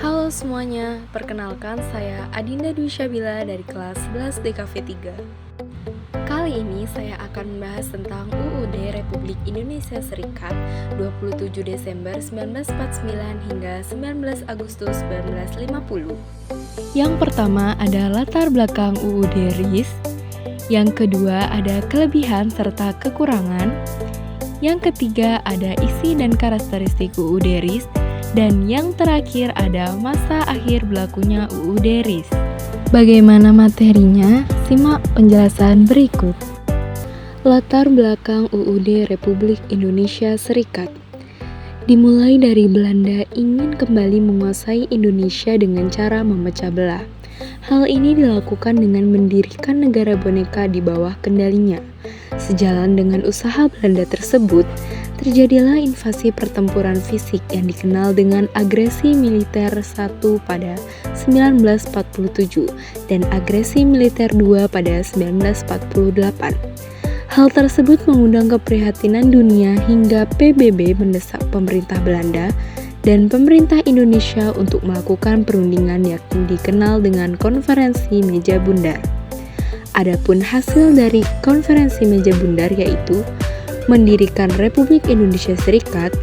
Halo semuanya, perkenalkan saya Adinda Dwi Syabila dari kelas 11 DKV 3. Kali ini saya akan membahas tentang UUD Republik Indonesia Serikat 27 Desember 1949 hingga 19 Agustus 1950. Yang pertama ada latar belakang UUD RIS, yang kedua ada kelebihan serta kekurangan, yang ketiga ada isi dan karakteristik UUD RIS, dan yang terakhir ada masa akhir berlakunya UUD RIS. Bagaimana materinya? Simak penjelasan berikut. Latar belakang UUD Republik Indonesia Serikat. Dimulai dari Belanda ingin kembali menguasai Indonesia dengan cara memecah belah. Hal ini dilakukan dengan mendirikan negara boneka di bawah kendalinya. Sejalan dengan usaha Belanda tersebut, terjadilah invasi pertempuran fisik yang dikenal dengan agresi militer 1 pada 1947 dan agresi militer 2 pada 1948. Hal tersebut mengundang keprihatinan dunia hingga PBB mendesak pemerintah Belanda dan pemerintah Indonesia untuk melakukan perundingan yang dikenal dengan Konferensi Meja Bundar. Adapun hasil dari Konferensi Meja Bundar yaitu mendirikan Republik Indonesia Serikat,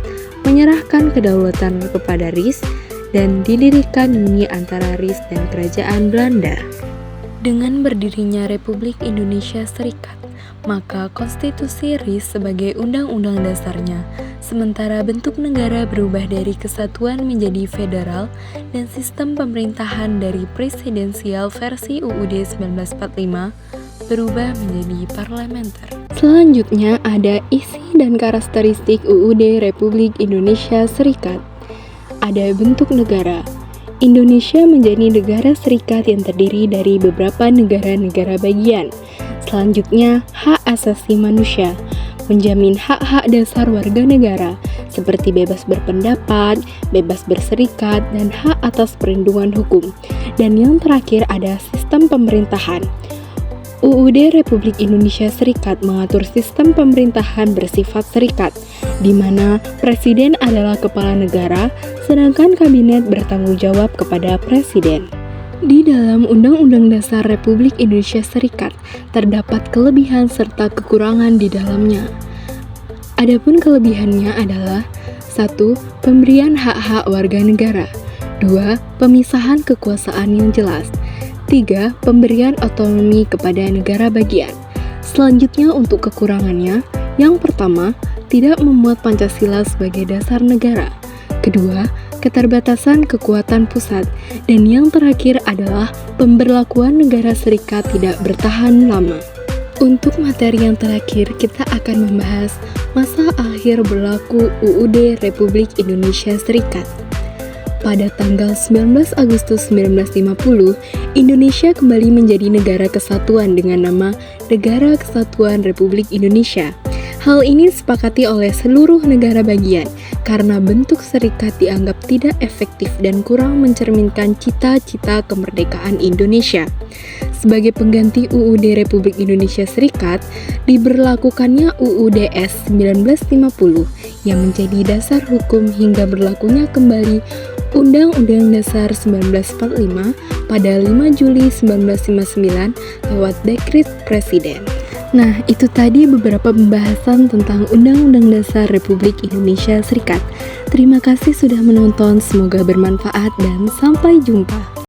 menyerahkan kedaulatan kepada RIS, dan didirikan Uni antara RIS dan Kerajaan Belanda. Dengan berdirinya Republik Indonesia Serikat, maka konstitusi RIS sebagai undang-undang dasarnya, sementara bentuk negara berubah dari kesatuan menjadi federal dan sistem pemerintahan dari presidensial versi UUD 1945 berubah menjadi parlementer. Selanjutnya ada isi dan karakteristik UUD Republik Indonesia Serikat. Ada bentuk negara. Indonesia menjadi negara serikat yang terdiri dari beberapa negara-negara bagian. Selanjutnya, hak asasi manusia. Menjamin hak-hak dasar warga negara seperti bebas berpendapat, bebas berserikat, dan hak atas perlindungan hukum. Dan yang terakhir ada sistem pemerintahan. UUD Republik Indonesia Serikat mengatur sistem pemerintahan bersifat serikat, di mana presiden adalah kepala negara, sedangkan kabinet bertanggung jawab kepada presiden. Di dalam Undang-Undang Dasar Republik Indonesia Serikat, terdapat kelebihan serta kekurangan di dalamnya. Adapun kelebihannya adalah 1. Pemberian hak-hak warga negara. 2. Pemisahan kekuasaan yang jelas. 3. Pemberian otonomi kepada negara bagian. Selanjutnya untuk kekurangannya, yang pertama, tidak memuat Pancasila sebagai dasar negara. Kedua, keterbatasan kekuatan pusat. Dan yang terakhir adalah pemberlakuan negara serikat tidak bertahan lama. Untuk materi yang terakhir, kita akan membahas masa akhir berlaku UUD Republik Indonesia Serikat. Pada tanggal 19 Agustus 1950, Indonesia kembali menjadi negara kesatuan dengan nama Negara Kesatuan Republik Indonesia. Hal ini disepakati oleh seluruh negara bagian karena bentuk serikat dianggap tidak efektif dan kurang mencerminkan cita-cita kemerdekaan Indonesia. Sebagai pengganti UUD Republik Indonesia Serikat, diberlakukannya UUD-S 1950 yang menjadi dasar hukum hingga berlakunya kembali Undang-Undang Dasar 1945 pada 5 Juli 1959 lewat Dekret Presiden. Nah, itu tadi beberapa pembahasan tentang Undang-Undang Dasar Republik Indonesia Serikat. Terima kasih sudah menonton, semoga bermanfaat dan sampai jumpa.